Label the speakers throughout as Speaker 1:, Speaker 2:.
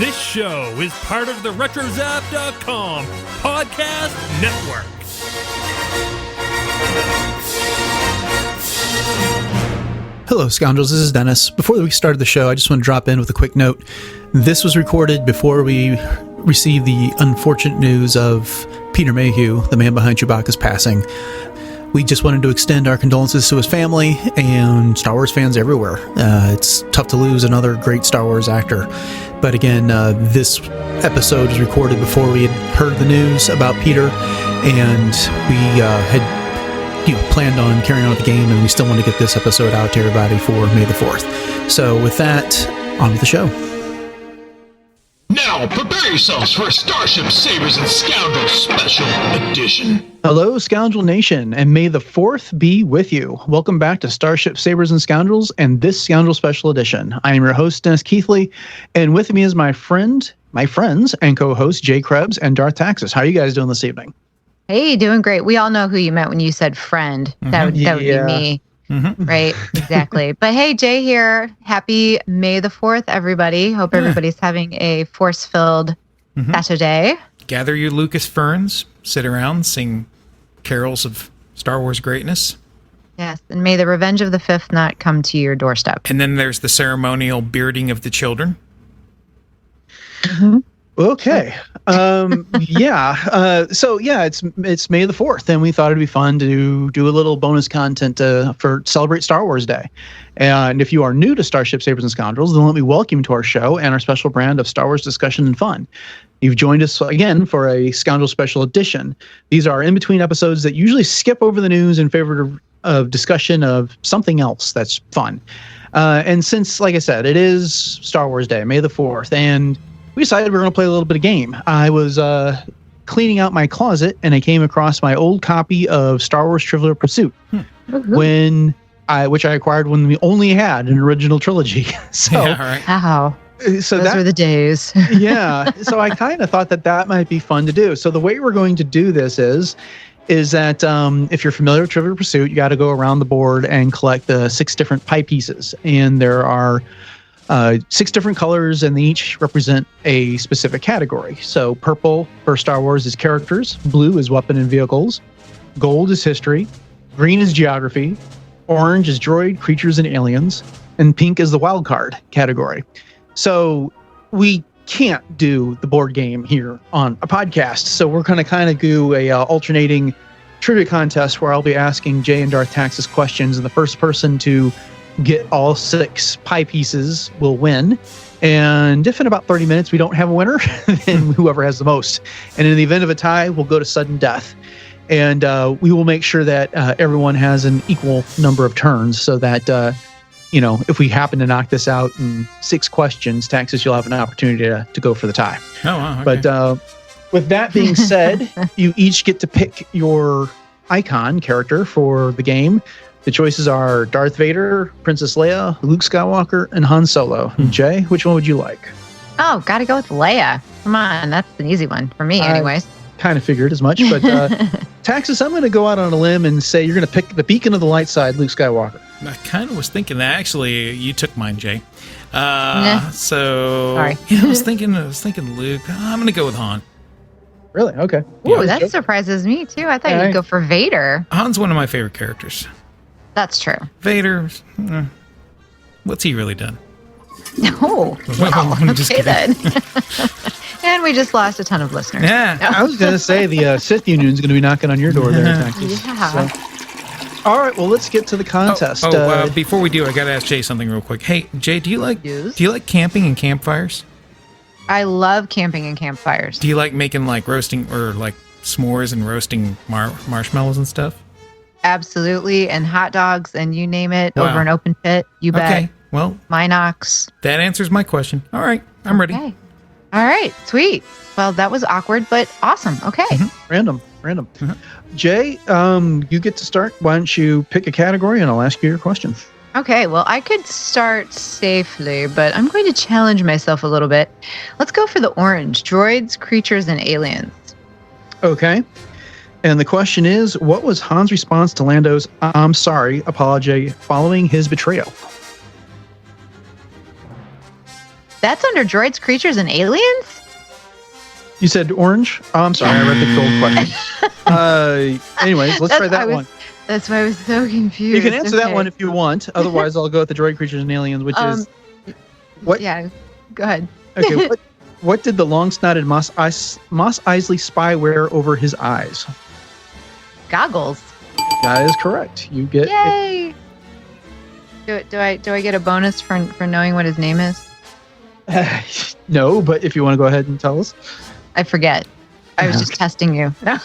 Speaker 1: This show is part of the RetroZap.com podcast network.
Speaker 2: Hello, Scoundrels. This is Dennis. Before we started the show, I just want to drop in with a quick note. This was recorded before we received the unfortunate news of Peter Mayhew, the man behind Chewbacca's passing. We just wanted to extend our condolences to his family and Star Wars fans everywhere. It's tough to lose another great Star Wars actor. But again, this episode was recorded before we had heard the news about Peter, and we had planned on carrying on with the game, and we still want to get this episode out to everybody for May the 4th. So with that, on with the show.
Speaker 3: Now, prepare yourselves for a Starships, Sabers, and Scoundrels special edition.
Speaker 2: Hello, Scoundrel Nation, and may the 4th be with you. Welcome back to Starship, Sabers, and Scoundrels, and this Scoundrel Special Edition. I am your host, Dennis Keithly, and with me is my friends, and co-hosts, Jay Krebs and Darth Taxus. How are you guys doing this evening?
Speaker 4: Hey, doing great. We all know who you meant when you said friend. That would be me. Mm-hmm. Right, exactly. But hey, Jay here. Happy May the 4th, everybody. Hope everybody's having a force-filled Saturday.
Speaker 5: Gather your Lucas ferns, sit around, sing carols of Star Wars greatness.
Speaker 4: Yes, and may the revenge of the 5th not come to your doorstep.
Speaker 5: And then there's the ceremonial bearding of the children.
Speaker 4: Mm-hmm.
Speaker 2: Okay. So it's May the 4th, and we thought it'd be fun to do a little bonus content for Celebrate Star Wars Day. And if you are new to Starship, Sabers, and Scoundrels, then let me welcome you to our show and our special brand of Star Wars discussion and fun. You've joined us again for a Scoundrel Special Edition. These are in-between episodes that usually skip over the news in favor of discussion of something else that's fun. And since, like I said, it is Star Wars Day, May the 4th, and we decided we were going to play a little bit of game. I was cleaning out my closet, and I came across my old copy of Star Wars Trivial Pursuit, which I acquired when we only had an original trilogy. So,
Speaker 5: yeah, right.
Speaker 4: Wow.
Speaker 2: So
Speaker 4: those were the days.
Speaker 2: Yeah. So I kind of thought that might be fun to do. So the way we're going to do this is that if you're familiar with Trivial Pursuit, you got to go around the board and collect the 6 different pie pieces. And there are 6 different colors, and they each represent a specific category. So purple for Star Wars is characters, blue is weapon and vehicles, gold is history, green is geography, orange is droid, creatures, and aliens, and pink is the wild card category. So we can't do the board game here on a podcast, so we're going to kind of do a alternating trivia contest where I'll be asking Jay and Darth Taxus questions, and the first person to get all 6 pie pieces will win. And if in about 30 minutes we don't have a winner, then whoever has the most. And in the event of a tie, we'll go to sudden death. And we will make sure that everyone has an equal number of turns so that, if we happen to knock this out in 6 questions, Taxus, you'll have an opportunity to go for the tie.
Speaker 5: Oh, wow. Okay.
Speaker 2: But with that being said, you each get to pick your icon character for the game. The choices are Darth Vader, Princess Leia, Luke Skywalker, and Han Solo. Jay, which one would you like?
Speaker 4: Oh, gotta go with Leia. Come on, that's an easy one for me anyways.
Speaker 2: Kind of figured as much, but Taxus, I'm going to go out on a limb and say you're going to pick the beacon of the light side, Luke Skywalker.
Speaker 5: I kind of was thinking that. Actually, you took mine, Jay. So
Speaker 4: Sorry.
Speaker 5: I was thinking Luke. I'm going to go with Han.
Speaker 2: Really? Okay.
Speaker 4: Ooh, that surprises me too. I thought you'd go for Vader.
Speaker 5: Han's one of my favorite characters.
Speaker 4: That's true.
Speaker 5: Vader, what's he really done?
Speaker 4: Oh, wow.
Speaker 5: I'm just
Speaker 4: Okay
Speaker 5: kidding.
Speaker 4: then. And we just lost a ton of listeners.
Speaker 5: Yeah.
Speaker 2: I was going to say the Sith Union's going to be knocking on your door there, Taxus.
Speaker 4: Yeah.
Speaker 2: So, all right, well, let's get to the contest.
Speaker 5: Before we do, I got to ask Jay something real quick. Hey, Jay, do you like camping and campfires?
Speaker 4: I love camping and campfires.
Speaker 5: Do you like making like roasting or like s'mores and roasting marshmallows and stuff?
Speaker 4: Absolutely. And hot dogs and you name it.
Speaker 5: Wow.
Speaker 4: Over an open pit. You bet.
Speaker 5: Okay. Well,
Speaker 4: Minox.
Speaker 5: that answers my question. All right. I'm ready.
Speaker 4: Okay. All right. Sweet. Well, that was awkward, but awesome. Okay.
Speaker 2: Random. Jay, you get to start. Why don't you pick a category and I'll ask you your question.
Speaker 4: Okay. Well, I could start safely, but I'm going to challenge myself a little bit. Let's go for the orange. Droids, creatures, and aliens.
Speaker 2: Okay. And the question is, what was Han's response to Lando's "I'm sorry" apology following his betrayal?
Speaker 4: That's under droids, creatures, and aliens?
Speaker 2: You said orange? Oh, I'm sorry. I read the gold question. Anyways, let's try that one.
Speaker 4: That's why I was so confused.
Speaker 2: You can answer that one if you want. Otherwise, I'll go with the droid, creatures, and aliens, which is... What?
Speaker 4: Yeah, go ahead.
Speaker 2: Okay, what did the long-snouted Mos Eisley spy wear over his eyes?
Speaker 4: Goggles.
Speaker 2: That is correct. You get...
Speaker 4: Yay! Do I get a bonus for knowing what his name is?
Speaker 2: No, but if you want to go ahead and tell us.
Speaker 4: I forget. I was just testing you. No.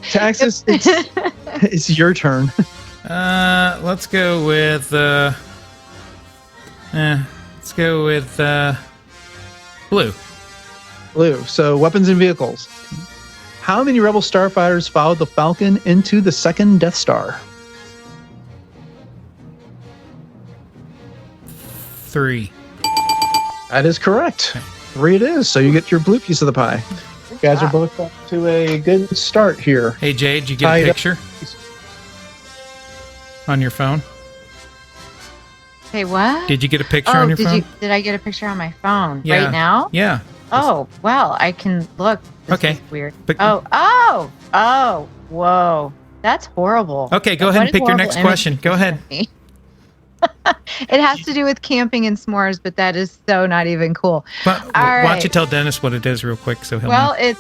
Speaker 2: Taxus, it's your turn.
Speaker 5: Let's go with blue.
Speaker 2: Blue. So weapons and vehicles. How many Rebel starfighters followed the Falcon into the second Death Star?
Speaker 5: 3.
Speaker 2: That is correct. 3 it is. So you get your blue piece of the pie. You guys are both up to a good start here.
Speaker 5: Hey, Jay, did you get a picture on your phone?
Speaker 4: Hey, what?
Speaker 5: Did you get a picture on your phone?
Speaker 4: Did I get a picture on my phone
Speaker 5: Yeah.
Speaker 4: right now?
Speaker 5: Yeah.
Speaker 4: Oh, well, I can look. This
Speaker 5: Okay.
Speaker 4: is weird.
Speaker 5: But-
Speaker 4: Oh, whoa. That's horrible.
Speaker 5: Okay, go
Speaker 4: What
Speaker 5: ahead and
Speaker 4: a
Speaker 5: pick your
Speaker 4: horrible
Speaker 5: next
Speaker 4: image
Speaker 5: question. Go ahead.
Speaker 4: It has to do with camping and s'mores, but that is so not even cool.
Speaker 5: Why
Speaker 4: All
Speaker 5: don't you
Speaker 4: right.
Speaker 5: tell Dennis what it is real quick so he'll
Speaker 4: Well,
Speaker 5: know.
Speaker 4: it's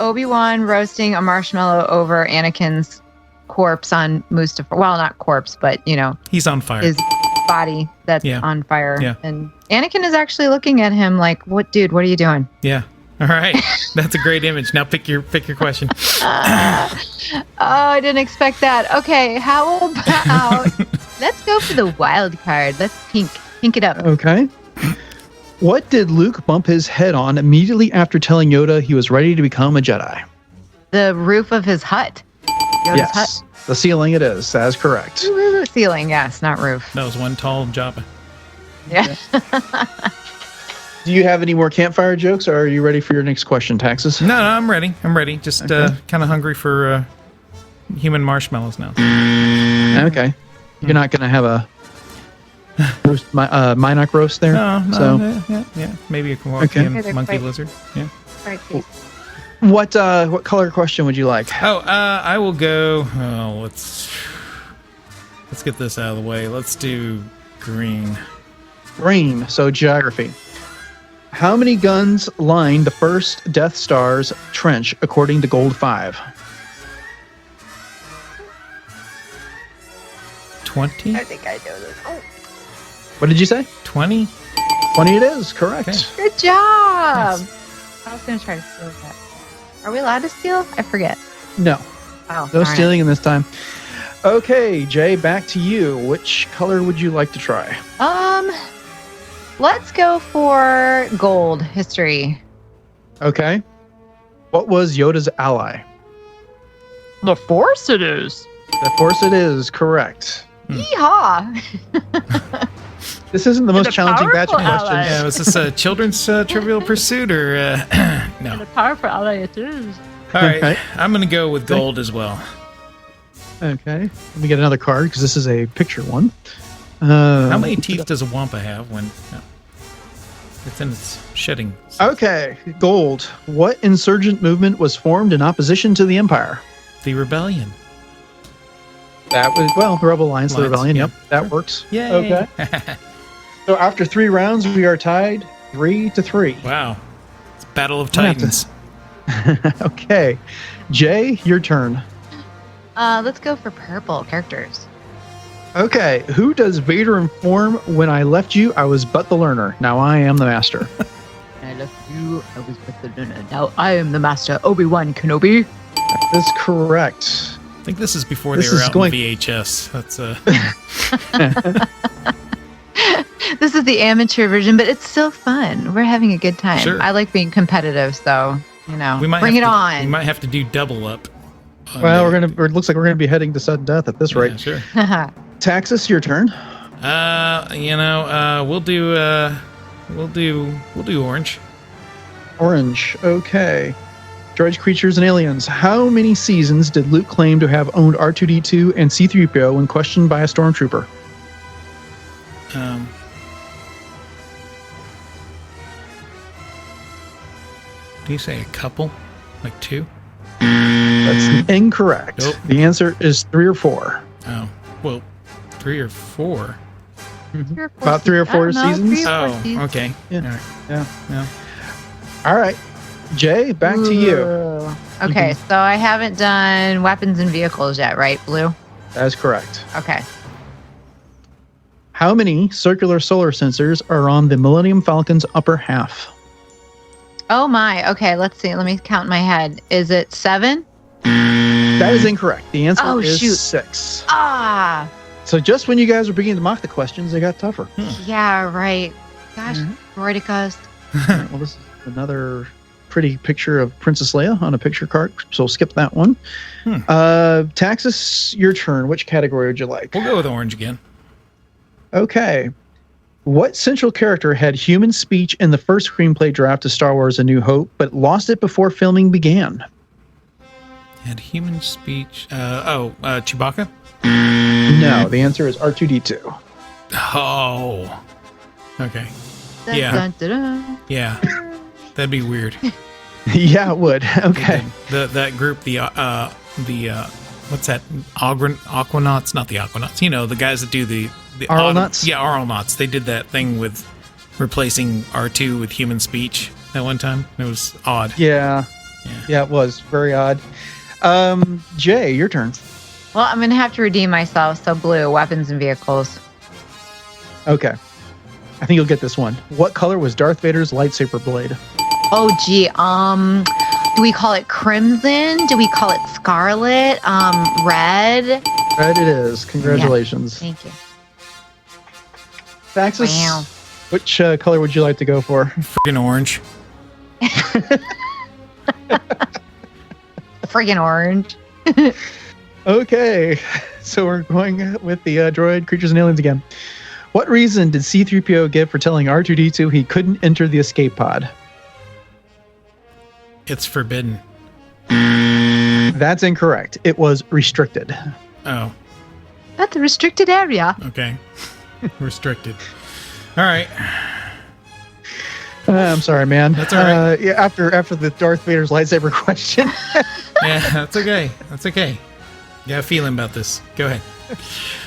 Speaker 4: Obi-Wan roasting a marshmallow over Anakin's corpse on Mustafar. Well, not corpse, but,
Speaker 5: He's on fire.
Speaker 4: his body that's
Speaker 5: Yeah.
Speaker 4: on fire.
Speaker 5: Yeah.
Speaker 4: And Anakin is actually looking at him like, "What, dude? What are you doing?"
Speaker 5: Yeah. All right. That's a great image. Now pick your question.
Speaker 4: Oh, I didn't expect that. Okay, how about let's go for the wild card. Let's pink it up.
Speaker 2: Okay. What did Luke bump his head on immediately after telling Yoda he was ready to become a Jedi?
Speaker 4: The roof of his hut. Yoda's
Speaker 2: Yes.
Speaker 4: hut.
Speaker 2: The ceiling it is. That is correct.
Speaker 4: Ceiling, yes, not roof.
Speaker 5: That was one tall Jabba.
Speaker 4: Yeah.
Speaker 2: Do you have any more campfire jokes, or are you ready for your next question, Taxus?
Speaker 5: No, I'm ready. Just kind of hungry for human marshmallows now.
Speaker 2: Okay. You're not going to have a roast, Minoc roast there?
Speaker 5: No, yeah. Maybe a Kowakian
Speaker 4: Okay.
Speaker 5: monkey lizard. Yeah.
Speaker 4: Right, please.
Speaker 2: What color question would you like?
Speaker 5: Oh, I will go. Oh, let's get this out of the way. Let's do green.
Speaker 2: Green. So geography. How many guns line the first Death Star's trench according to Gold 5?
Speaker 5: 20?
Speaker 4: I think I know this. Oh,
Speaker 2: What did you say?
Speaker 5: 20?
Speaker 2: 20 it is. Correct.
Speaker 5: Okay.
Speaker 4: good job.
Speaker 5: Nice.
Speaker 4: I was going to try to steal that. Are we allowed to steal? I forget.
Speaker 2: No.
Speaker 4: Oh,
Speaker 2: No
Speaker 4: darn it.
Speaker 2: stealing in this time. Okay, Jay, back to you. Which color would you like to try?
Speaker 4: Let's go for gold history.
Speaker 2: Okay. What was Yoda's ally?
Speaker 4: The Force it is.
Speaker 2: The Force it is. Correct.
Speaker 4: Yeehaw.
Speaker 2: This isn't the most
Speaker 4: a
Speaker 2: challenging batch of
Speaker 4: powerful
Speaker 2: questions.
Speaker 4: ally.
Speaker 5: Yeah, was this a children's Trivial Pursuit or no?
Speaker 4: The powerful ally it is.
Speaker 5: All right,
Speaker 2: Okay.
Speaker 5: I'm gonna go with gold as well.
Speaker 2: Okay. Let me get another card because this is a picture one.
Speaker 5: How many teeth does a wampa have when it's in its shedding?
Speaker 2: Okay, gold. What insurgent movement was formed in opposition to the Empire?
Speaker 5: The rebellion.
Speaker 2: That was, the Rebel Alliance, the
Speaker 5: Alliance,
Speaker 2: Rebellion.
Speaker 5: yep.
Speaker 2: Yep, that works.
Speaker 5: Yay!
Speaker 2: Okay. So after 3 rounds, we are tied 3-3.
Speaker 5: Wow, it's Battle of
Speaker 2: gonna have to-
Speaker 5: Titans.
Speaker 2: Okay. Jay, your turn.
Speaker 4: Let's go for purple characters.
Speaker 2: Okay, who does Vader inform when I left you? I was but the learner. Now I am the master.
Speaker 4: I left you. I was with the learner. Now I am the master. Obi-Wan Kenobi.
Speaker 2: That's correct.
Speaker 5: I think this is before
Speaker 2: This
Speaker 5: they were
Speaker 2: is
Speaker 5: out
Speaker 2: going-
Speaker 5: in VHS. That's
Speaker 4: This is the amateur version, but it's still fun. We're having a good time.
Speaker 5: Sure.
Speaker 4: I like being competitive, so
Speaker 5: we might
Speaker 4: bring
Speaker 5: have
Speaker 4: it
Speaker 5: to-
Speaker 4: on.
Speaker 5: We might have to do double up. on
Speaker 2: Well,
Speaker 5: the-
Speaker 2: it looks like we're gonna be heading to sudden death at this
Speaker 5: Yeah,
Speaker 2: rate.
Speaker 5: sure.
Speaker 2: Taxus, your turn.
Speaker 5: We'll do orange.
Speaker 2: Orange. Okay. Droids, creatures, and aliens. How many seasons did Luke claim to have owned R2-D2 and C-3PO when questioned by a stormtrooper?
Speaker 5: Do you say a couple? Like 2?
Speaker 2: That's incorrect.
Speaker 5: Nope.
Speaker 2: The answer is 3 or 4.
Speaker 5: Oh, well, 3 or 4.
Speaker 2: About 3 or 4 seasons.
Speaker 5: Oh, okay.
Speaker 2: Yeah.
Speaker 5: All right.
Speaker 2: Yeah. All right. Jay, back to you.
Speaker 4: Okay, so I haven't done weapons and vehicles yet, right, Blue?
Speaker 2: That is correct.
Speaker 4: Okay.
Speaker 2: How many circular solar sensors are on the Millennium Falcon's upper half?
Speaker 4: Oh my. Okay, let's see. Let me count in my head. Is it 7?
Speaker 2: That is incorrect. The answer is
Speaker 4: shoot.
Speaker 2: 6.
Speaker 4: Ah.
Speaker 2: So just when you guys were beginning to mock the questions, they got tougher.
Speaker 4: Yeah, right. Gosh, Droidicas.
Speaker 2: All right, well, this is another pretty picture of Princess Leia on a picture card, so we'll skip that one. Taxus, your turn. Which category would you like?
Speaker 5: We'll go with orange again.
Speaker 2: Okay. What central character had human speech in the first screenplay draft of Star Wars A New Hope, but lost it before filming began?
Speaker 5: Had human speech. Chewbacca?
Speaker 2: No, the answer is R2-D2.
Speaker 5: Oh. Okay. Yeah.
Speaker 4: Dun, dun, dun.
Speaker 5: Yeah. That'd be weird.
Speaker 2: Yeah, it would. Okay.
Speaker 5: That group, what's that? Aquanauts? Not the Aquanauts. You know, the guys that do the
Speaker 2: Aeronauts?
Speaker 5: Yeah, Aeronauts. They did that thing with replacing R2 with human speech that one time. It was odd.
Speaker 2: Yeah, it was very odd. Jay, your turn.
Speaker 4: Well, I'm going to have to redeem myself. So, Blue, weapons and vehicles.
Speaker 2: Okay. I think you'll get this one. What color was Darth Vader's lightsaber blade?
Speaker 4: Oh, gee. Do we call it crimson? Do we call it scarlet? Red?
Speaker 2: Red it is. Congratulations.
Speaker 4: Yeah. Thank you.
Speaker 2: Taxus,
Speaker 4: Wow.
Speaker 2: which color would you like to go for?
Speaker 5: Friggin' orange.
Speaker 4: Friggin' orange.
Speaker 2: Okay. So we're going with the droid creatures and aliens again. What reason did C-3PO give for telling R2-D2 he couldn't enter the escape pod?
Speaker 5: It's forbidden.
Speaker 2: That's incorrect. It was restricted.
Speaker 5: Oh,
Speaker 4: That's a restricted area.
Speaker 5: okay. Restricted. All right.
Speaker 2: I'm sorry, man.
Speaker 5: That's all right.
Speaker 2: Yeah, after the Darth Vader's lightsaber question.
Speaker 5: Yeah, that's okay. That's okay. You got a feeling about this. Go ahead.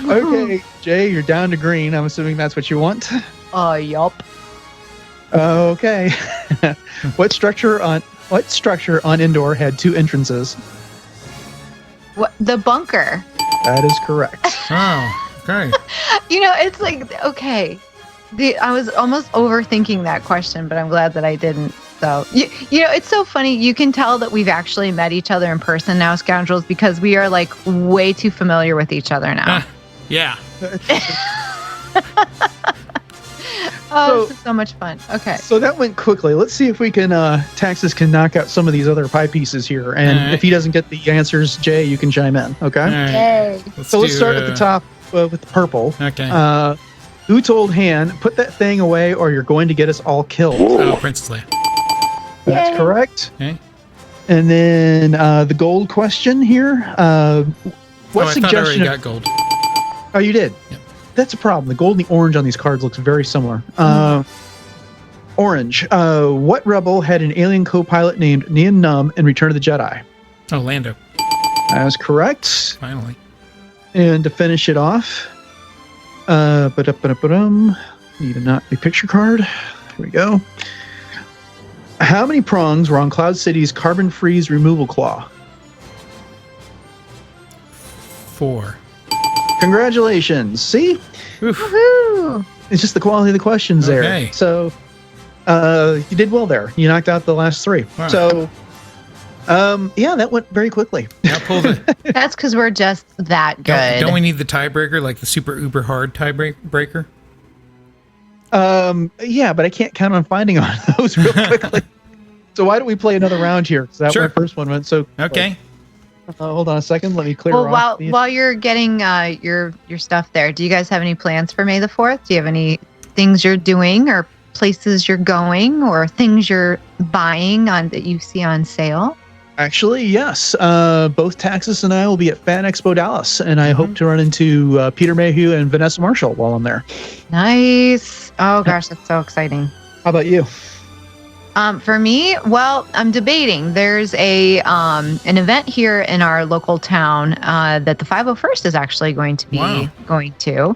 Speaker 2: Okay, Jay, you're down to green. I'm assuming that's what you want.
Speaker 4: Yup.
Speaker 2: Okay. What structure on Endor had 2 entrances?
Speaker 4: What? The bunker.
Speaker 2: That is correct.
Speaker 5: Oh, okay.
Speaker 4: You know, it's like, okay. I was almost overthinking that question, but I'm glad that I didn't. So, you know, it's so funny. You can tell that we've actually met each other in person now, Scoundrels, because we are like way too familiar with each other now.
Speaker 5: Yeah.
Speaker 4: Oh, this is so much fun. Okay.
Speaker 2: So that went quickly. Let's see if we can, Taxus can knock out some of these other pie pieces here. And
Speaker 5: right.
Speaker 2: if he doesn't get the answers, Jay, you can chime in. Okay.
Speaker 5: All right.
Speaker 4: Yay.
Speaker 2: Let's start at the top with the purple.
Speaker 5: Okay.
Speaker 2: Who told Han, put that thing away or you're going to get us all killed?
Speaker 5: Oh, Princess Leia.
Speaker 2: That's correct.
Speaker 5: Okay.
Speaker 2: And then the gold question here. What
Speaker 5: I
Speaker 2: suggestion?
Speaker 5: thought I already got gold.
Speaker 2: Oh, you did?
Speaker 5: Yep.
Speaker 2: That's a problem. The gold and the orange on these cards looks very similar. Orange. What rebel had an alien co-pilot named Nien Nunb in Return of the Jedi?
Speaker 5: Oh, Lando.
Speaker 2: That is correct.
Speaker 5: Finally.
Speaker 2: And to finish it off, need a not a picture card. Here we go. How many prongs were on Cloud City's carbon freeze removal claw?
Speaker 5: 4.
Speaker 2: Congratulations. See?
Speaker 5: Oof.
Speaker 4: Woohoo.
Speaker 2: It's just the quality of the questions
Speaker 5: Okay.
Speaker 2: there. So you did well there. You knocked out the last 3.
Speaker 5: Wow.
Speaker 2: So yeah, that went very quickly.
Speaker 5: Now pull the.
Speaker 4: That's because we're just that good.
Speaker 5: Don't we need the tiebreaker, like the super uber hard tiebreaker?
Speaker 2: Yeah, but I can't count on finding on those real quickly. So why don't we play another round here? So that
Speaker 5: Sure.
Speaker 2: my first one went so
Speaker 5: Okay.
Speaker 2: hold on a second. Let me clear
Speaker 4: Well,
Speaker 2: off.
Speaker 4: while you're getting your stuff there, do you guys have any plans for May the 4th? Do you have any things you're doing or places you're going or things you're buying that you see on sale?
Speaker 2: Actually, yes. Both Taxus and I will be at Fan Expo Dallas, and I hope to run into Peter Mayhew and Vanessa Marshall while I'm there.
Speaker 4: Nice. Oh gosh, that's so exciting.
Speaker 2: How about you?
Speaker 4: For me, well, I'm debating. There's an event here in our local town that the 501st is actually going to be going to.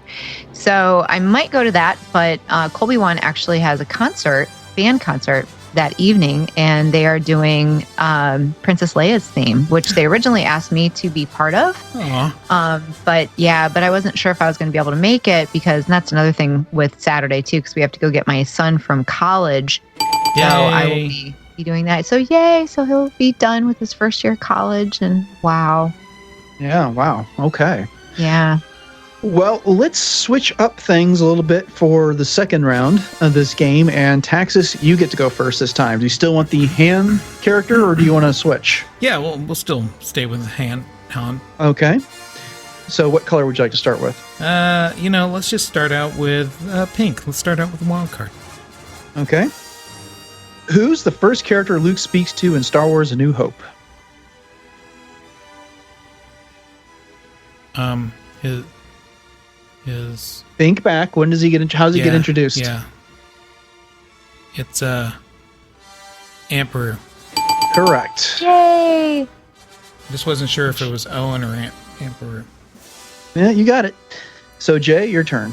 Speaker 4: So I might go to that, but Colby One actually has a band concert that evening, and they are doing Princess Leia's theme, which they originally asked me to be part of. But I wasn't sure if I was going to be able to make it, because that's another thing with Saturday too, because we have to go get my son from college.
Speaker 5: Yay.
Speaker 4: So I will be doing that. So yay! So he'll be done with his first year of college, and wow.
Speaker 2: Yeah. Wow. Okay.
Speaker 4: Yeah.
Speaker 2: Well, let's switch up things a little bit for the second round of this game. And Taxus, you get to go first this time. Do you still want the Han character, or do you want to switch?
Speaker 5: Yeah, we'll still stay with Han.
Speaker 2: Okay. So what color would you like to start with?
Speaker 5: Let's just start out with pink. Let's start out with the wild card.
Speaker 2: Okay. Who's the first character Luke speaks to in Star Wars A New Hope?
Speaker 5: His
Speaker 2: Think back. When does he get? How does he get introduced?
Speaker 5: Yeah. It's Emperor.
Speaker 2: Correct.
Speaker 4: Yay!
Speaker 5: Just wasn't sure if it was Owen or Emperor.
Speaker 2: Yeah, you got it. So Jay, your turn.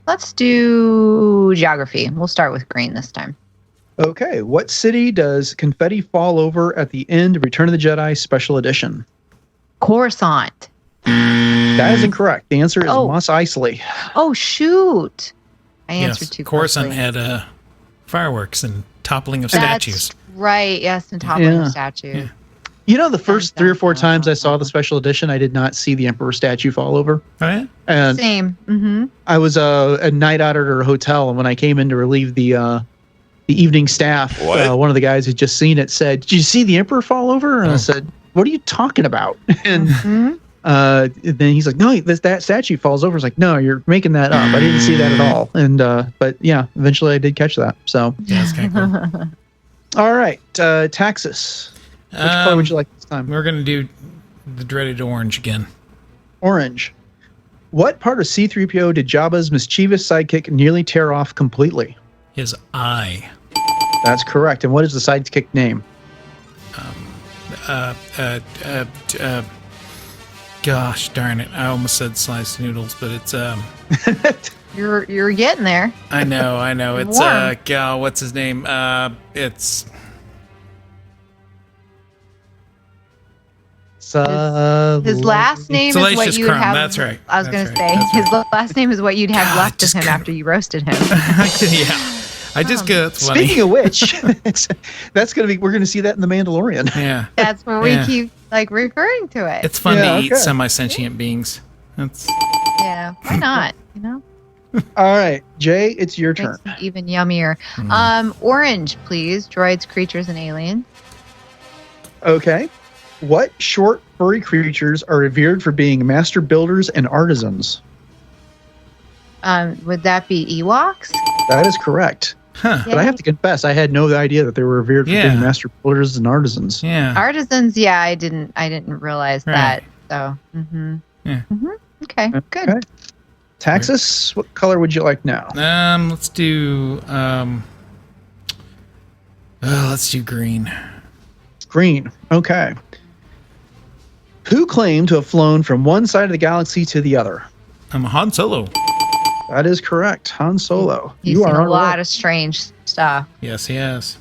Speaker 4: Let's do geography. We'll start with green this time.
Speaker 2: Okay. What city does confetti fall over at the end of Return of the Jedi Special Edition?
Speaker 4: Coruscant.
Speaker 2: That is incorrect. The answer is Mos Eisley.
Speaker 4: Oh, shoot. I answered too
Speaker 5: Coruscant
Speaker 4: quickly.
Speaker 5: had fireworks and toppling of
Speaker 4: That's
Speaker 5: statues.
Speaker 4: right. Yes, and toppling of statues.
Speaker 5: Yeah.
Speaker 2: You know, the first 3 or 4 times I saw the special edition, I did not see the Emperor statue fall over.
Speaker 5: Oh, yeah?
Speaker 2: And
Speaker 4: Same. Mm-hmm.
Speaker 2: I was a night out at her hotel, and when I came in to relieve the evening staff, one of the guys who'd just seen it said, "Did you see the Emperor fall over?" And I said, "What are you talking about?" And then he's like, "No, that statue falls over." It's like, "No, you're making that up. I didn't see that at all." And but yeah, eventually I did catch that. So
Speaker 5: Yeah, it's kind of cool.
Speaker 2: all right, Taxus. Which color would you like this time?
Speaker 5: We're going to do the dreaded orange again.
Speaker 2: Orange. What part of C-3PO did Jabba's mischievous sidekick nearly tear off completely?
Speaker 5: His eye.
Speaker 2: That's correct. And what is the sidekick name?
Speaker 5: Gosh darn it. I almost said sliced noodles, but it's
Speaker 4: You're getting there.
Speaker 5: I know. It's
Speaker 4: Warm.
Speaker 5: what's his name? It's
Speaker 4: His last name is what
Speaker 5: Salacious
Speaker 4: you'd
Speaker 5: Crumb.
Speaker 4: have.
Speaker 5: That's right.
Speaker 4: I was going to
Speaker 5: That's
Speaker 4: say
Speaker 5: right.
Speaker 4: his last name is what you'd have
Speaker 5: God,
Speaker 4: left of
Speaker 5: just
Speaker 4: him
Speaker 5: kinda-
Speaker 4: after you roasted him.
Speaker 5: yeah. I just get that's funny.
Speaker 2: Speaking of which, we're gonna see that in The Mandalorian.
Speaker 5: Yeah.
Speaker 4: That's where we keep referring to it.
Speaker 5: It's fun
Speaker 2: Yeah,
Speaker 5: to eat
Speaker 2: okay.
Speaker 5: semi-sentient beings. That's
Speaker 4: Yeah, why not?
Speaker 2: All right, Jay, it's your
Speaker 4: Makes
Speaker 2: turn.
Speaker 4: it even yummier. Orange, please. Droids, creatures, and aliens.
Speaker 2: Okay. What short furry creatures are revered for being master builders and artisans?
Speaker 4: Would that be Ewoks?
Speaker 2: That is correct.
Speaker 5: huh.
Speaker 2: But I have to confess, I had no idea that they were revered for being master builders and artisans.
Speaker 5: Yeah.
Speaker 4: Artisans, yeah, I didn't realize that. So,
Speaker 5: Yeah.
Speaker 4: Okay, good.
Speaker 2: Okay. Taxus, what color would you like now?
Speaker 5: Let's do let's do green.
Speaker 2: Green. Okay. Who claimed to have flown from one side of the galaxy to the other?
Speaker 5: I'm a Han Solo.
Speaker 2: That is correct. Han Solo.
Speaker 4: He's
Speaker 2: You
Speaker 4: seen
Speaker 2: are
Speaker 4: a lot
Speaker 2: right,
Speaker 4: of strange stuff.
Speaker 5: Yes, he has.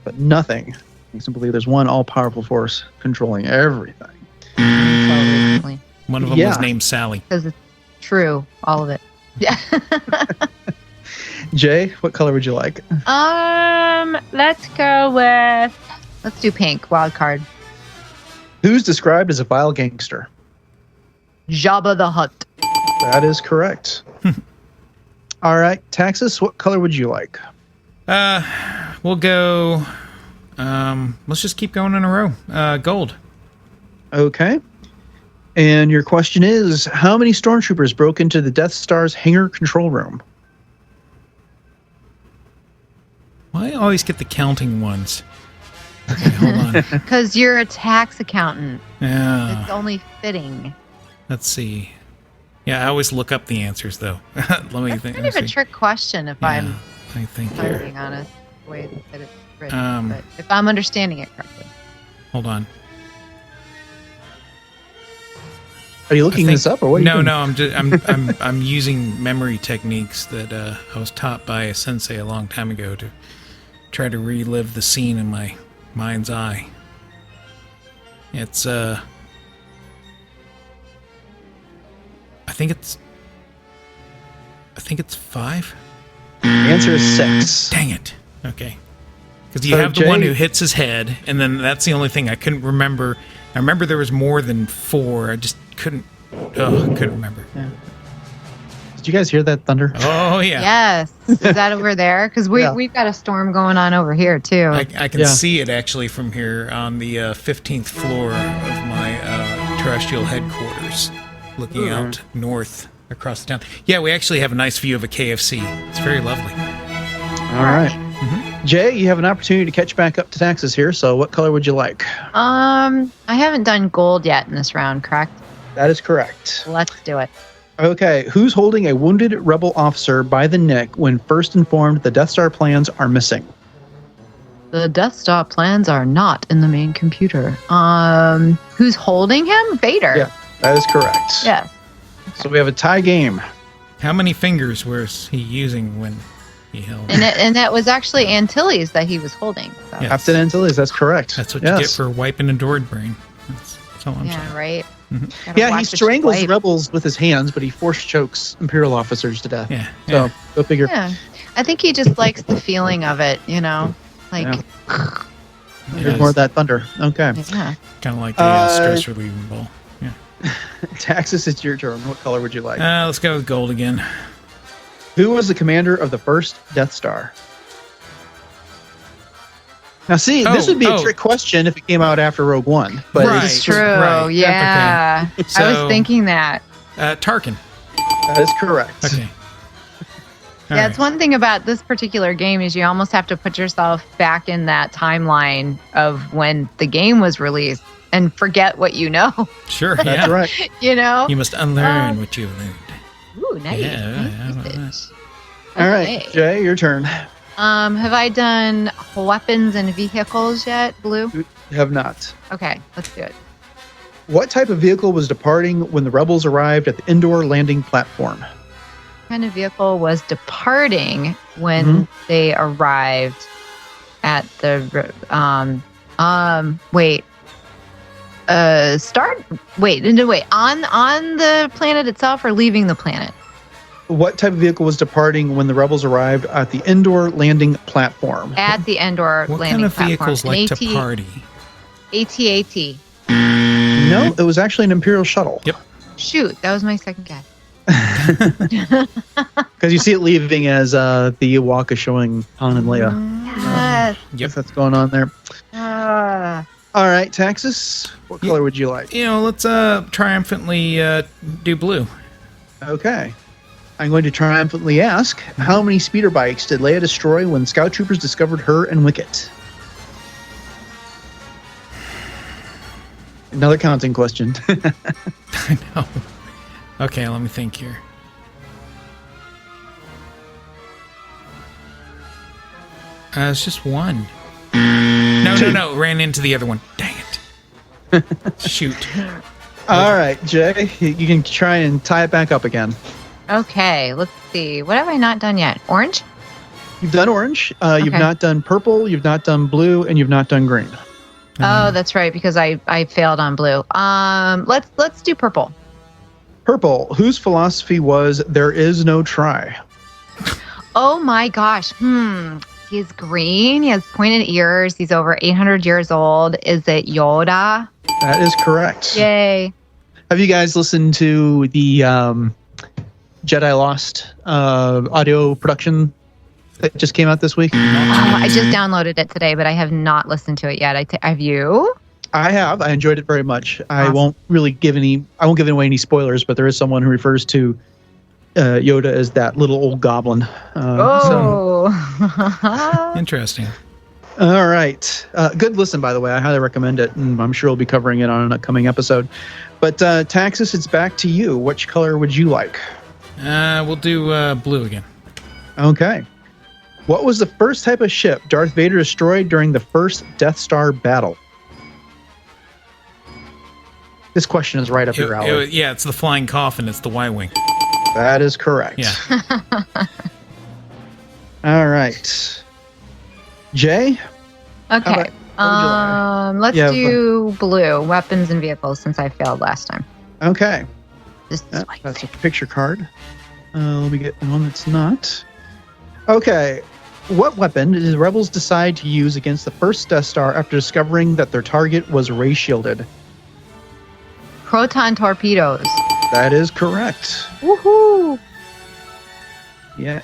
Speaker 2: but nothing makes me believe there's one all-powerful force controlling everything.
Speaker 5: One of them was named Sally.
Speaker 4: Because it's true, all of it. Yeah.
Speaker 2: Jay, what color would you like?
Speaker 4: Let's do pink, wild card.
Speaker 2: Who's described as a vile gangster?
Speaker 4: Jabba the Hutt.
Speaker 2: That is correct. All right, Taxus, what color would you like?
Speaker 5: We'll go. Let's just keep going in a row. Gold.
Speaker 2: Okay. And your question is, how many stormtroopers broke into the Death Star's hangar control room?
Speaker 5: Why I always get the counting ones? Okay, hold on.
Speaker 4: Because you're a tax accountant.
Speaker 5: Yeah.
Speaker 4: It's only fitting.
Speaker 5: Let's see. Yeah, I always look up the answers, though. Let me
Speaker 4: That's
Speaker 5: think.
Speaker 4: kind of a trick question if I'm
Speaker 5: here.
Speaker 4: being honest, the way that it's written. But if I'm understanding it correctly.
Speaker 5: Hold on.
Speaker 2: Are you looking this up, or what?
Speaker 5: No, I'm using memory techniques that I was taught by a sensei a long time ago to try to relive the scene in my mind's eye. It's I think it's 5.
Speaker 2: The answer is 6.
Speaker 5: Dang it. Okay. Because you have the one who hits his head, and then that's the only thing I couldn't remember. I remember there was more than 4. I just couldn't remember.
Speaker 2: Yeah. Did you guys hear that thunder?
Speaker 5: Oh, yeah.
Speaker 4: Yes. Is that over there? Because we've got a storm going on over here, too.
Speaker 5: I can see it, actually, from here on the 15th floor of my terrestrial headquarters, looking out north across the town. Yeah, we actually have a nice view of a KFC. It's very lovely.
Speaker 2: All right. Mm-hmm. Jay, you have an opportunity to catch back up to Taxus here, so what color would you like?
Speaker 4: I haven't done gold yet in this round, correct?
Speaker 2: That is correct.
Speaker 4: Let's do it.
Speaker 2: Okay, who's holding a wounded rebel officer by the neck when first informed the Death Star plans are missing?
Speaker 4: The Death Star plans are not in the main computer. Who's holding him? Vader.
Speaker 2: Yeah, that is correct.
Speaker 4: Yeah.
Speaker 2: So we have a tie game.
Speaker 5: How many fingers was he using when he held?
Speaker 4: And that was actually Antilles that he was holding. So.
Speaker 5: Yes.
Speaker 2: Captain Antilles, that's correct.
Speaker 5: That's what you get for wiping a droid brain. That's all I'm saying.
Speaker 4: Right.
Speaker 5: Mm-hmm.
Speaker 2: Yeah, he strangles rebels with his hands, but he force chokes Imperial officers to death.
Speaker 5: Yeah.
Speaker 2: So, go figure.
Speaker 4: Yeah. I think he just likes the feeling of it, you know? Like,
Speaker 2: There's more of that thunder. Okay.
Speaker 4: Yeah.
Speaker 5: Kind of like the stress relieving ball. Yeah.
Speaker 2: Taxus, it's your turn. What color would you like?
Speaker 5: Let's go with gold again.
Speaker 2: Who was the commander of the first Death Star? Now, see, this would be a trick question if it came out after Rogue One. But
Speaker 4: it's true. Right. Yeah. Okay. So, I was thinking that.
Speaker 5: Tarkin.
Speaker 2: That is correct.
Speaker 5: Okay.
Speaker 4: Yeah, it's one thing about this particular game is you almost have to put yourself back in that timeline of when the game was released and forget what you know.
Speaker 5: Sure,
Speaker 2: that's right.
Speaker 4: You know?
Speaker 5: You must unlearn what you learned.
Speaker 4: Ooh, nice.
Speaker 5: Yeah.
Speaker 2: All right, Jay, your turn.
Speaker 4: Have I done weapons and vehicles yet, Blue?
Speaker 2: You have not.
Speaker 4: Okay, let's do it.
Speaker 2: What type of vehicle was departing when the rebels arrived at the indoor landing platform?
Speaker 4: What kind of vehicle was departing when they arrived at the on the planet itself or leaving the planet?
Speaker 2: What type of vehicle was departing when the rebels arrived at the indoor landing platform?
Speaker 4: At the indoor landing platform.
Speaker 5: What kind of vehicles like to party?
Speaker 4: AT-AT.
Speaker 2: No, it was actually an Imperial shuttle.
Speaker 5: Yep.
Speaker 4: Shoot, that was my second guess.
Speaker 2: Because you see it leaving as the Ewok is showing Han and Leia.
Speaker 4: Yes.
Speaker 2: That's going on there. All right, Taxus, what color would you like?
Speaker 5: Let's triumphantly do blue.
Speaker 2: Okay. I'm going to triumphantly ask, how many speeder bikes did Leia destroy when Scout Troopers discovered her and Wicket? Another counting question.
Speaker 5: I know. Okay, let me think here. It's just one. No. Ran into the other one. Dang it. Shoot.
Speaker 2: All right, Jay, you can try and tie it back up again.
Speaker 4: Okay, let's see. What have I not done yet? Orange?
Speaker 2: You've done orange. You've not done purple. You've not done blue, and you've not done green.
Speaker 4: Oh, that's right, because I failed on blue. Let's do purple.
Speaker 2: Purple. Whose philosophy was there is no try?
Speaker 4: Oh my gosh. He's green. He has pointed ears. He's over 800 years old. Is it Yoda?
Speaker 2: That is correct.
Speaker 4: Yay.
Speaker 2: Have you guys listened to the Jedi Lost audio production that just came out this week?
Speaker 4: I just downloaded it today, but I have not listened to it yet. Have you?
Speaker 2: I have. I enjoyed it very much.
Speaker 4: Awesome.
Speaker 2: I won't give away any spoilers, but there is someone who refers to Yoda as that little old goblin.
Speaker 5: Interesting.
Speaker 2: All right. Good listen, by the way. I highly recommend it, and I'm sure we'll be covering it on an upcoming episode. But Taxus, it's back to you. Which color would you like?
Speaker 5: We'll do blue again.
Speaker 2: Okay. What was the first type of ship Darth Vader destroyed during the first Death Star battle? This question is right up your alley.
Speaker 5: Yeah, it's the flying coffin. It's the Y-Wing.
Speaker 2: That is correct.
Speaker 5: Yeah.
Speaker 2: All right. Jay?
Speaker 4: Okay. Let's do blue, weapons and vehicles, since I failed last time.
Speaker 2: Okay.
Speaker 4: This is
Speaker 2: That's a picture card. Let me get one that's not. Okay. What weapon did the rebels decide to use against the first Death Star after discovering that their target was ray shielded?
Speaker 4: Proton torpedoes.
Speaker 2: That is correct.
Speaker 4: Woohoo!
Speaker 2: Yeah.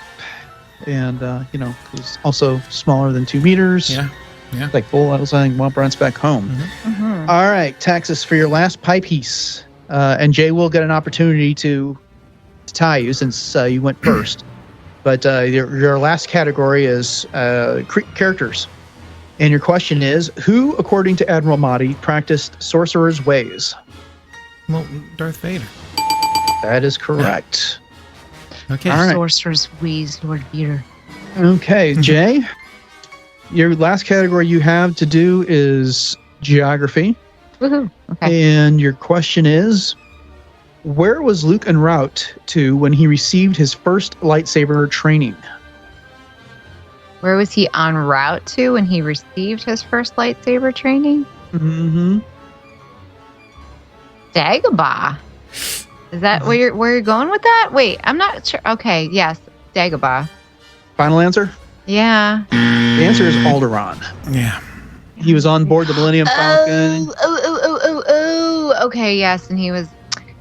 Speaker 2: And, it was also smaller than 2 meters.
Speaker 5: Yeah. Yeah.
Speaker 2: Like full level sign while Brent's back home.
Speaker 5: Mm-hmm.
Speaker 4: Mm-hmm.
Speaker 2: All right, Taxus, for your last pie piece. And Jay will get an opportunity to tie you since you went first. But your last category is characters. And your question is, who, according to Admiral Mahdi, practiced sorcerer's ways?
Speaker 5: Well, Darth Vader.
Speaker 2: That is correct.
Speaker 5: Okay.
Speaker 2: All right.
Speaker 4: Sorcerer's ways, Lord Vader.
Speaker 2: Okay, Jay, your last category you have to do is geography.
Speaker 4: Woohoo! Okay.
Speaker 2: And your question is, where was Luke en route to when he received his first lightsaber training?
Speaker 4: Where was he en route to when he received his first lightsaber training?
Speaker 2: Mm-hmm.
Speaker 4: Dagobah. Is that where you're going with that? Wait, I'm not sure. Okay, yes, Dagobah.
Speaker 2: Final answer?
Speaker 4: Yeah.
Speaker 2: The answer is Alderaan.
Speaker 5: Yeah.
Speaker 2: He was on board the Millennium Falcon.
Speaker 4: Oh. Okay, yes, and he was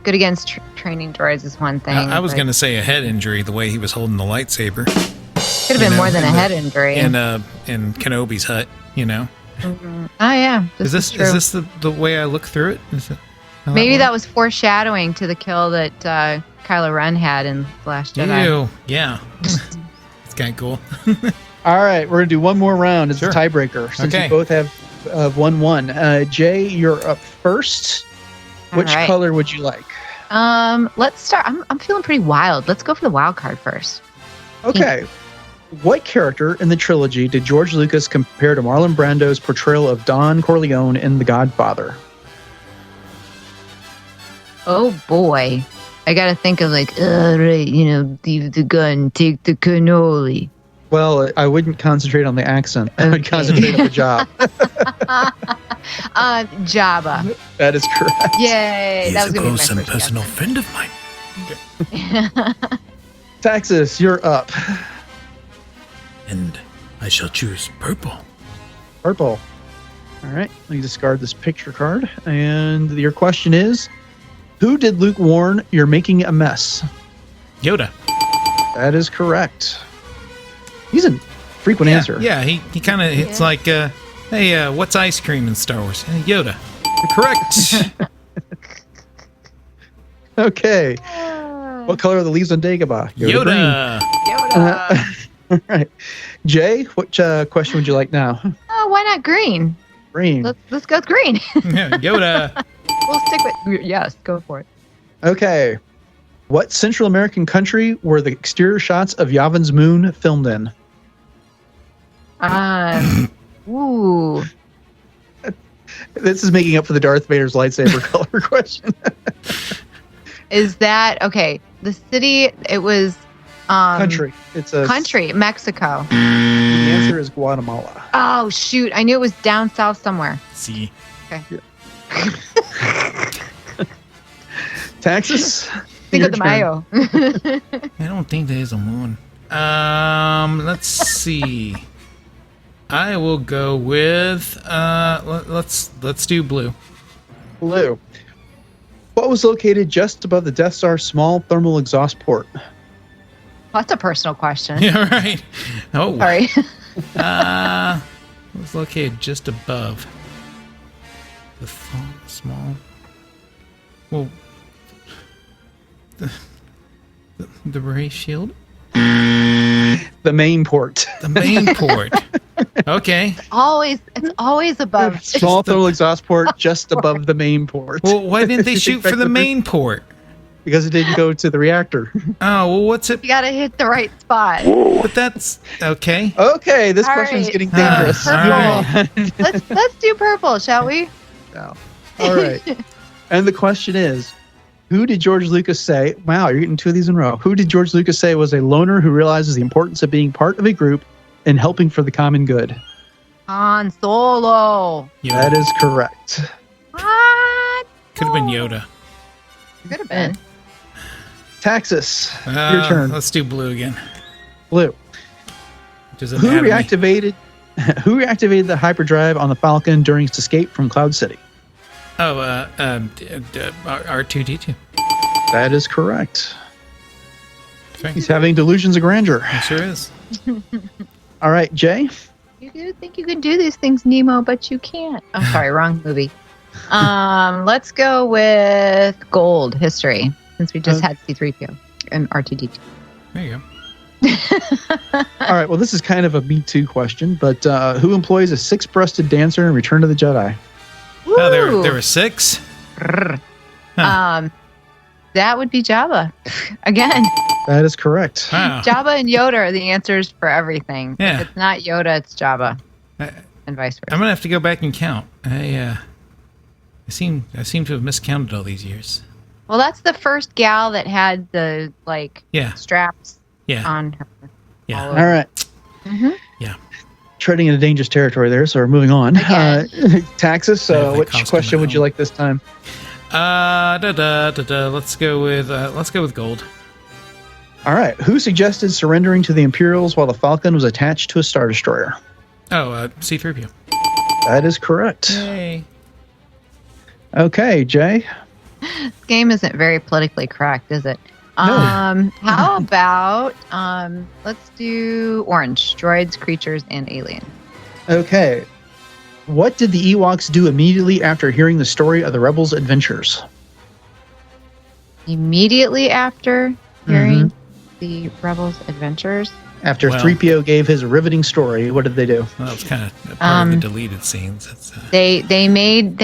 Speaker 4: good against training droids is one thing.
Speaker 5: I was going to say a head injury the way he was holding the lightsaber.
Speaker 4: Could have been more than a head injury.
Speaker 5: In Kenobi's hut,
Speaker 4: Mm-hmm. Oh yeah.
Speaker 5: Is this the way I look through it? Is it
Speaker 4: Maybe that was foreshadowing to the kill that Kylo Ren had in The Last Jedi.
Speaker 5: Ew, yeah. It's kind of cool.
Speaker 2: All right, we're going to do one more round. It's
Speaker 5: Sure.
Speaker 2: a tiebreaker since
Speaker 5: Okay.
Speaker 2: you both have 1-1. Jay, you're up first. Which
Speaker 4: All right.
Speaker 2: color would you like?
Speaker 4: Let's start. I'm feeling pretty wild. Let's go for the wild card first.
Speaker 2: Okay. What character in the trilogy did George Lucas compare to Marlon Brando's portrayal of Don Corleone in The Godfather?
Speaker 4: Oh boy, I gotta think of right, leave the gun, take the cannoli.
Speaker 2: Well, I wouldn't concentrate on the accent. I would concentrate on the job.
Speaker 4: Jabba.
Speaker 2: That is correct.
Speaker 4: Yay! That was gonna be my first
Speaker 5: personal friend of mine.
Speaker 2: Taxus, you're up.
Speaker 5: And I shall choose purple.
Speaker 2: Purple. All right, let me discard this picture card. And your question is, who did Luke warn you're making a mess?
Speaker 5: Yoda.
Speaker 2: That is correct. He's a frequent answer.
Speaker 5: Yeah, he kind of, it's like, hey, what's ice cream in Star Wars? Yoda. Correct.
Speaker 2: Okay. What color are the leaves on Dagobah?
Speaker 5: Yoda.
Speaker 2: All right. Jay, which question would you like now?
Speaker 4: Oh, why not green?
Speaker 2: Green.
Speaker 4: Let's go with green.
Speaker 5: Yeah, Yoda.
Speaker 4: We'll stick with yes. Go for it.
Speaker 2: Okay. What Central American country were the exterior shots of Yavin's moon filmed in?
Speaker 4: Ooh.
Speaker 2: This is making up for the Darth Vader's lightsaber color question.
Speaker 4: Is that okay? The city. It was.
Speaker 2: Country. It's a
Speaker 4: country. Mexico.
Speaker 2: The answer is Guatemala.
Speaker 4: Oh shoot! I knew it was down south somewhere.
Speaker 5: See.
Speaker 4: Okay.
Speaker 2: Texas.
Speaker 4: Cinco de Mayo.
Speaker 5: I don't think there's a moon. Let's see. I will go with let's do blue.
Speaker 2: Blue. What was located just above the Death Star's small thermal exhaust port?
Speaker 4: That's a personal question.
Speaker 5: Yeah, right. Oh.
Speaker 4: Sorry.
Speaker 5: It's located just above the small. Well, the ray shield.
Speaker 2: The main port.
Speaker 5: The main port. Okay.
Speaker 4: It's always above.
Speaker 2: Small thermal exhaust port just above the main port.
Speaker 5: Well, why didn't they shoot for the main port?
Speaker 2: Because it didn't go to the reactor.
Speaker 5: Oh, well, what's it?
Speaker 4: You got to hit the right spot.
Speaker 5: But that's okay.
Speaker 2: Okay, this
Speaker 4: All
Speaker 2: question is
Speaker 4: right.
Speaker 2: getting dangerous.
Speaker 4: Purple. Let's do purple, shall we?
Speaker 2: No. All right. And the question is, who did George Lucas say? Wow, you're getting 2 of these in a row. Who did George Lucas say was a loner who realizes the importance of being part of a group and helping for the common good?
Speaker 4: Han Solo.
Speaker 2: That is correct.
Speaker 4: What?
Speaker 5: Could have been Yoda.
Speaker 4: Could have been.
Speaker 2: Taxus, your turn.
Speaker 5: Let's do blue again.
Speaker 2: Blue.
Speaker 5: Which is
Speaker 2: Who
Speaker 5: anatomy.
Speaker 2: reactivated the hyperdrive on the Falcon during its escape from Cloud City?
Speaker 5: Oh, R2D2.
Speaker 2: That is correct.
Speaker 5: Sorry.
Speaker 2: He's having delusions of grandeur.
Speaker 5: It sure is.
Speaker 2: All right, Jay.
Speaker 4: You do think you can do these things, Nemo, but you can't. I'm sorry, wrong movie. Let's go with gold history, since we just had C-3PO and R2D2.
Speaker 5: There you go.
Speaker 2: All right, well, this is kind of a Me Too question, but who employs a 6-breasted dancer in Return of the Jedi?
Speaker 5: Oh, there were 6?
Speaker 4: That would be Jabba. Again,
Speaker 2: That is correct.
Speaker 5: Wow.
Speaker 4: Jabba and Yoda are the answers for everything.
Speaker 5: Yeah.
Speaker 4: If it's not Yoda, it's Jabba, and vice versa.
Speaker 5: I'm gonna have to go back and count. I seem to have miscounted all these years.
Speaker 4: Well, that's the first gal that had the straps
Speaker 5: Yeah.
Speaker 4: on her.
Speaker 5: Yeah.
Speaker 2: All right.
Speaker 4: Mm-hmm.
Speaker 5: Yeah.
Speaker 2: Treading into dangerous territory there, so we're moving on.
Speaker 4: Again.
Speaker 2: Taxus,
Speaker 5: I have the
Speaker 2: which
Speaker 5: costume
Speaker 2: question
Speaker 5: at
Speaker 2: would you
Speaker 5: home.
Speaker 2: like this time?
Speaker 5: Let's go with gold.
Speaker 2: All right. Who suggested surrendering to the Imperials while the Falcon was attached to a Star Destroyer?
Speaker 5: Oh, C-3PO.
Speaker 2: That is correct.
Speaker 5: Yay.
Speaker 2: Okay, Jay.
Speaker 4: This game isn't very politically correct, is it?
Speaker 2: No.
Speaker 4: How about let's do orange: droids, creatures, and aliens.
Speaker 2: Okay. What did the Ewoks do immediately after hearing the story of the Rebels' adventures?
Speaker 4: Immediately after hearing the rebels' adventures,
Speaker 2: After
Speaker 5: Well-
Speaker 2: 3PO gave his riveting story, what did they do?
Speaker 5: Well, it's kind of part of the deleted scenes. It's,
Speaker 4: they made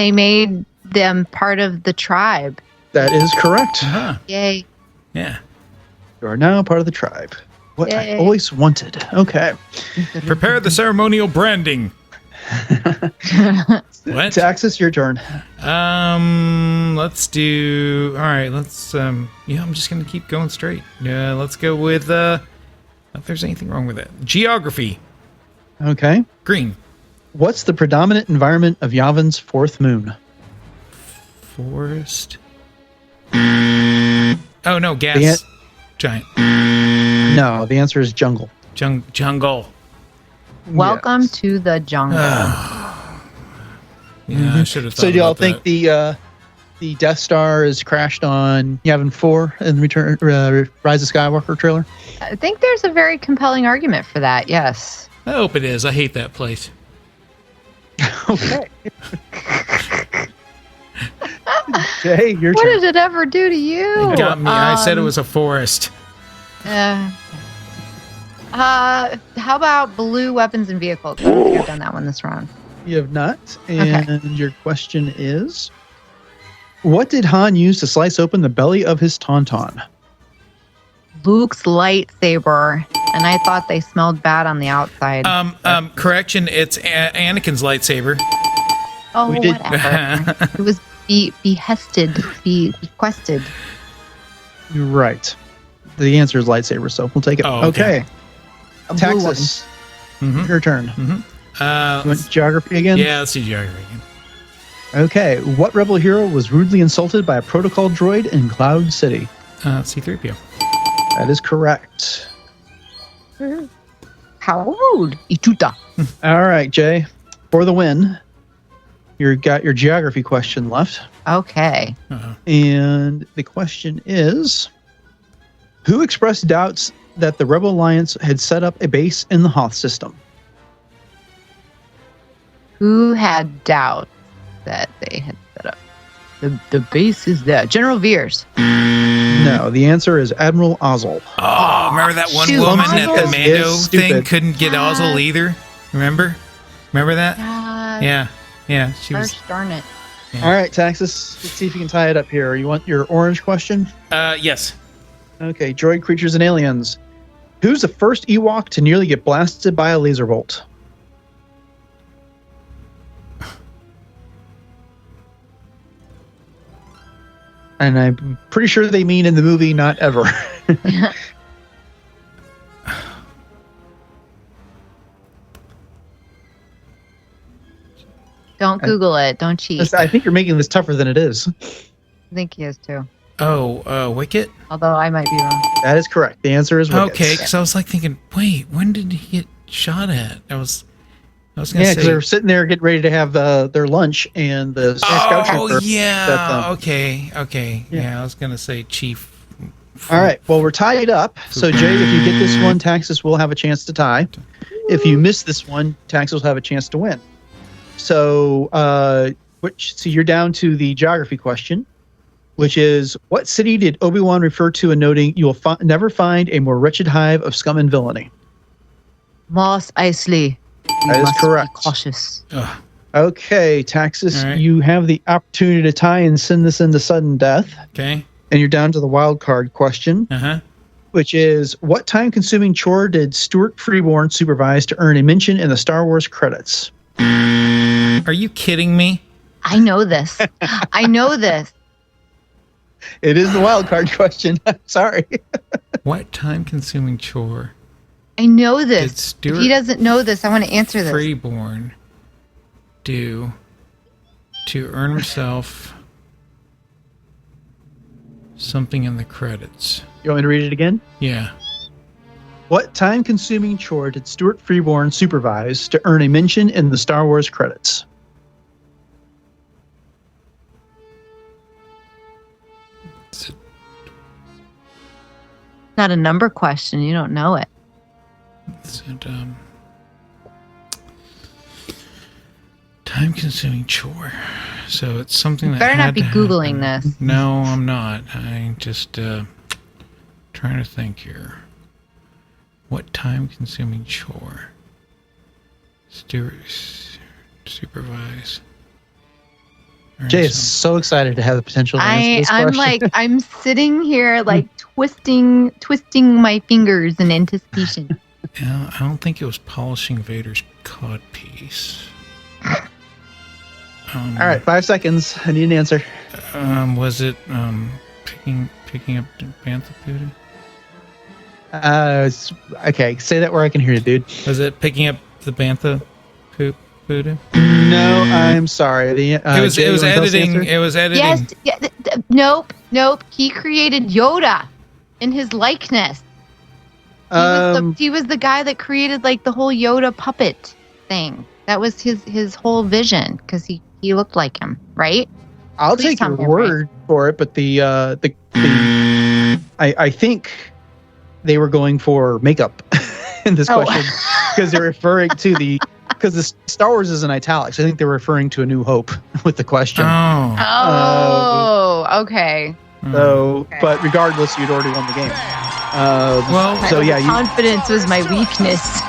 Speaker 4: them part of the tribe.
Speaker 2: That is correct.
Speaker 4: Yay!
Speaker 5: yeah.
Speaker 2: You are now part of the tribe. What I
Speaker 4: Yay.
Speaker 2: always wanted. Okay.
Speaker 5: Prepare the ceremonial branding. What?
Speaker 2: Taxus, your turn.
Speaker 5: Let's do. All right, let's. I'm just gonna keep going straight. Let's go with. If there's anything wrong with it, geography.
Speaker 2: Okay.
Speaker 5: Green.
Speaker 2: What's the predominant environment of Yavin's fourth moon?
Speaker 5: Forest. Oh no, gas. Giant.
Speaker 2: No, the answer is jungle.
Speaker 5: Jungle.
Speaker 4: Welcome
Speaker 2: Yes.
Speaker 4: to the jungle.
Speaker 5: Yeah, I should have.
Speaker 2: So do y'all think the Death Star is crashed on Yavin 4 in the Rise of Skywalker trailer?
Speaker 4: I think there's a very compelling argument for that. Yes.
Speaker 5: I hope it is. I hate that place.
Speaker 2: Okay. Jay, your
Speaker 4: What
Speaker 2: turn.
Speaker 4: did it ever do to you?
Speaker 5: It got me. I said it was a forest.
Speaker 4: How about blue weapons and vehicles? I don't think I've done that one this round.
Speaker 2: You have not. And your question is, what did Han use to slice open the belly of his Tauntaun?
Speaker 4: Luke's lightsaber, and I thought they smelled bad on the outside.
Speaker 5: Correction. It's Anakin's lightsaber.
Speaker 4: Oh,
Speaker 2: we did-
Speaker 4: whatever. It was bequested.
Speaker 2: You're right. The answer is lightsaber, so we'll take it.
Speaker 5: Oh, okay.
Speaker 4: A blue one.
Speaker 2: Taxus,
Speaker 5: Mhm.
Speaker 2: your turn. You want geography again?
Speaker 5: Yeah, let's do geography again.
Speaker 2: Okay. What rebel hero was rudely insulted by a protocol droid in Cloud City?
Speaker 5: C-3PO.
Speaker 2: That is correct.
Speaker 4: How rude. Ituta.
Speaker 2: All right, Jay. For the win, you got your geography question left.
Speaker 4: Okay.
Speaker 2: And the question is, who expressed doubts that the Rebel Alliance had set up a base in the Hoth system?
Speaker 4: Who had doubt that they had set up? The base is there. General Veers.
Speaker 2: No, the answer is Admiral Ozzel.
Speaker 5: Oh, remember that one
Speaker 4: shoot,
Speaker 5: woman
Speaker 4: Ozzel
Speaker 5: at the
Speaker 2: is
Speaker 5: Mando thing
Speaker 2: stupid.
Speaker 5: couldn't get Ozzel either? Remember that? Yeah. She was.
Speaker 4: Gosh darn it.
Speaker 5: Yeah.
Speaker 2: All right, Taxus. Let's see if you can tie it up here. You want your orange question?
Speaker 5: Yes.
Speaker 2: Okay, droid creatures and aliens. Who's the first Ewok to nearly get blasted by a laser bolt? And I'm pretty sure they mean in the movie, not ever.
Speaker 4: Don't Google it. Don't cheat.
Speaker 2: I think you're making this tougher than it is.
Speaker 4: I think he is too.
Speaker 5: Oh, Wicket?
Speaker 4: Although I might be wrong.
Speaker 2: That is correct. The answer is Wicket.
Speaker 5: Okay, because I was like thinking, wait, when did he get shot at? I was gonna say.
Speaker 2: Yeah, because they're sitting there getting ready to have their lunch, and the scout trooper.
Speaker 5: Yeah. Okay. Yeah, I was gonna say Chief.
Speaker 2: All right. Well, we're tied up. So Jay, if you get this one, Taxus will have a chance to tie. If you miss this one, Taxus will have a chance to win. So, so you're down to the geography question, which is, what city did Obi-Wan refer to in noting, you will never find a more wretched hive of scum and villainy?
Speaker 4: Mos Eisley.
Speaker 2: That is correct.
Speaker 4: Be cautious.
Speaker 5: Ugh.
Speaker 2: Okay, Taxus,
Speaker 5: Right.
Speaker 2: you have the opportunity to tie and send this into sudden death.
Speaker 5: Okay.
Speaker 2: And you're down to the wild card question, which is, what time-consuming chore did Stuart Freeborn supervise to earn a mention in the Star Wars credits?
Speaker 5: Are you kidding me?
Speaker 4: I know this. I know this.
Speaker 2: It is the wild card question. I'm sorry.
Speaker 5: What time-consuming chore
Speaker 4: I know this.
Speaker 5: did Stuart
Speaker 4: If he doesn't know this, I want to answer this.
Speaker 5: Freeborn do to earn himself something in the credits?
Speaker 2: You want me to read it again?
Speaker 5: Yeah.
Speaker 2: What time-consuming chore did Stuart Freeborn supervise to earn a mention in the Star Wars credits?
Speaker 5: Is it-
Speaker 4: Not a number question. You don't know it.
Speaker 5: is it, time-consuming chore. So it's something that
Speaker 4: Better not
Speaker 5: had
Speaker 4: be
Speaker 5: to
Speaker 4: Googling
Speaker 5: happen.
Speaker 4: this.
Speaker 5: No, I'm not. I'm just trying to think here. What time-consuming chore? Supervise.
Speaker 2: Jay is so excited to have the potential to answer this
Speaker 4: I'm
Speaker 2: question.
Speaker 4: like, I'm sitting here like twisting my fingers in anticipation.
Speaker 5: Yeah, I don't think it was polishing Vader's codpiece.
Speaker 2: All right, 5 seconds. I need an answer.
Speaker 5: Was it picking up Bantha Poodoo?
Speaker 2: Okay, say that where I can hear you, dude.
Speaker 5: Was it picking up the Bantha Poodoo?
Speaker 2: No, I'm sorry.
Speaker 5: It was
Speaker 2: Jay, you want to tell us the
Speaker 5: editing.
Speaker 2: answer?
Speaker 5: It was editing.
Speaker 4: Yes. Nope. He created Yoda in his likeness. He was the guy that created like the whole Yoda puppet thing. That was his whole vision because he looked like him, right?
Speaker 2: I'll
Speaker 4: Please
Speaker 2: take your
Speaker 4: tell me I'm
Speaker 2: word for it, but I think they were going for makeup in this question because they're referring to because the Star Wars is in italics. I think they're referring to A New Hope with the question.
Speaker 5: Oh.
Speaker 4: Okay.
Speaker 2: So, but regardless, you'd already won the game.
Speaker 4: Confidence was my weakness.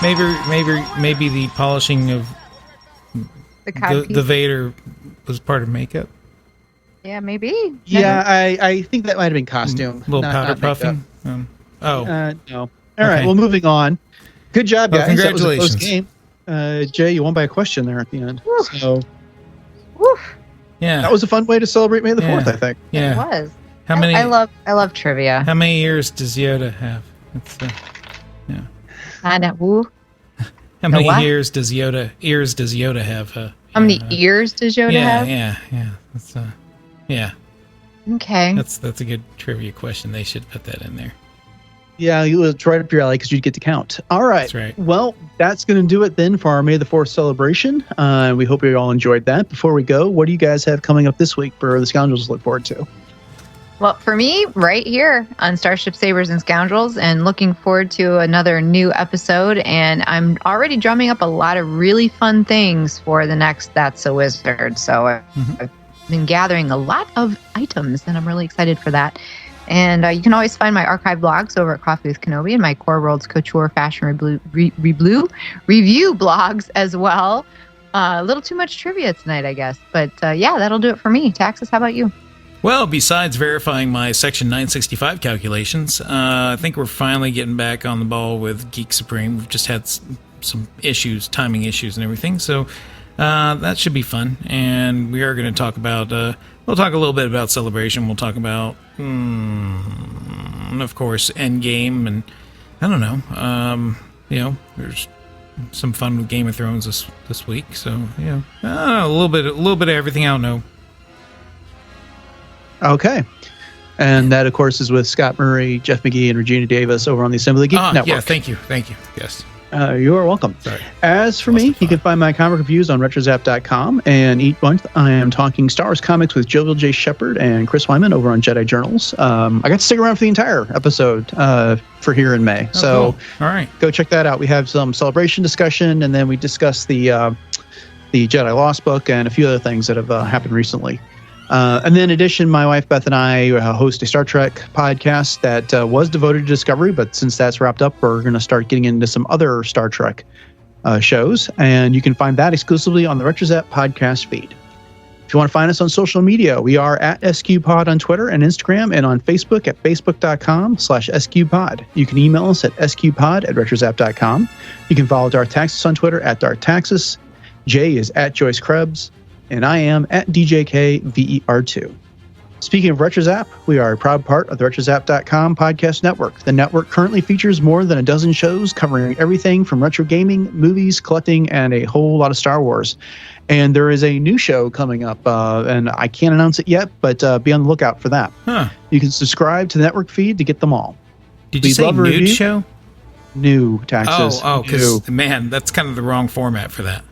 Speaker 5: maybe the polishing of the Vader was part of makeup.
Speaker 4: Yeah, maybe.
Speaker 2: Yeah, I think that might have been costume.
Speaker 5: A little powder puffing.
Speaker 2: No. All
Speaker 5: Okay.
Speaker 2: right. Well, moving on. Good job, guys.
Speaker 5: Congratulations.
Speaker 2: That was a close game. Jay, you won by a question there at the end. So
Speaker 5: Yeah.
Speaker 2: that was a fun way to celebrate May the 4th, I think.
Speaker 5: Yeah.
Speaker 4: It was.
Speaker 5: How many?
Speaker 4: I love trivia.
Speaker 5: How many ears does Yoda have?
Speaker 4: I know. Woo.
Speaker 5: How many
Speaker 4: what?
Speaker 5: ears does Yoda have?
Speaker 4: How many ears does Yoda have?
Speaker 5: Yeah. That's
Speaker 4: Okay.
Speaker 5: That's a good trivia question. They should put that in there.
Speaker 2: Yeah, it's right up your alley because you'd get to count. All right.
Speaker 5: That's right.
Speaker 2: Well, that's going to do it then for our May the 4th celebration. We hope you all enjoyed that. Before we go, what do you guys have coming up this week for the Scoundrels to look forward to?
Speaker 4: Well, for me, right here on Starship, Sabers, and Scoundrels, and looking forward to another new episode. And I'm already drumming up a lot of really fun things for the next That's a Wizard. So I've been gathering a lot of items, and I'm really excited for that. And you can always find my archive blogs over at Coffee with Kenobi and my Core Worlds Couture Fashion Review blogs as well. A little too much trivia tonight, I guess. But yeah, that'll do it for me. Taxus, how about you?
Speaker 5: Well, besides verifying my Section 965 calculations, I think we're finally getting back on the ball with Geek Supreme. We've just had some issues, timing issues and everything, so that should be fun. And we are going to talk about, we'll talk a little bit about Celebration. We'll talk about, of course, Endgame, and I don't know, there's some fun with Game of Thrones this week, so, a little bit of everything. I don't know.
Speaker 2: Okay. And that, of course, is with Scott Murray, Jeff McGee, and Regina Davis over on the Assembly Geek Network.
Speaker 5: Yeah, thank you. Yes.
Speaker 2: You are welcome.
Speaker 5: Sorry.
Speaker 2: As for me, you can find my comic reviews on RetroZap.com, and each month I am talking Star Wars comics with Jovial J. Shepard and Chris Wyman over on Jedi Journals. I got to stick around for the entire episode for here in May.
Speaker 5: Cool. All right.
Speaker 2: Go check that out. We have some Celebration discussion, and then we discuss the Jedi Lost book and a few other things that have happened recently. And then in addition, my wife Beth and I host a Star Trek podcast that was devoted to Discovery, but since that's wrapped up, we're going to start getting into some other Star Trek shows, and you can find that exclusively on the RetroZap podcast feed. If you want to find us on social media, we are at SQPod on Twitter and Instagram, and on Facebook at facebook.com/SQPod. You can email us at sqpod@retrozap.com. You can follow Darth Taxus on Twitter at Darth Taxus. Jay is at Joyce Krebs. And I am at DJKVER2. Speaking of RetroZap, we are a proud part of the RetroZap.com podcast network. The network currently features more than a dozen shows covering everything from retro gaming, movies, collecting, and a whole lot of Star Wars. And there is a new show coming up, and I can't announce it yet, but be on the lookout for that.
Speaker 5: Huh.
Speaker 2: You can subscribe to the network feed to get them all.
Speaker 5: Did you say nude show?
Speaker 2: New, Taxus.
Speaker 5: Oh, because, man, that's kind of the wrong format for that.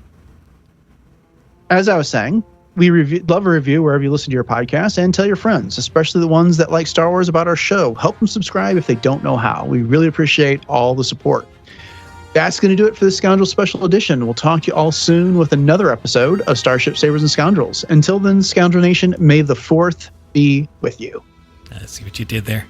Speaker 2: As I was saying, we love a review wherever you listen to your podcast, and tell your friends, especially the ones that like Star Wars, about our show. Help them subscribe if they don't know how. We really appreciate all the support. That's going to do it for the Scoundrels Special Edition. We'll talk to you all soon with another episode of Starships, Sabers, and Scoundrels. Until then, Scoundrel Nation, may the 4th be with you.
Speaker 5: I see what you did there.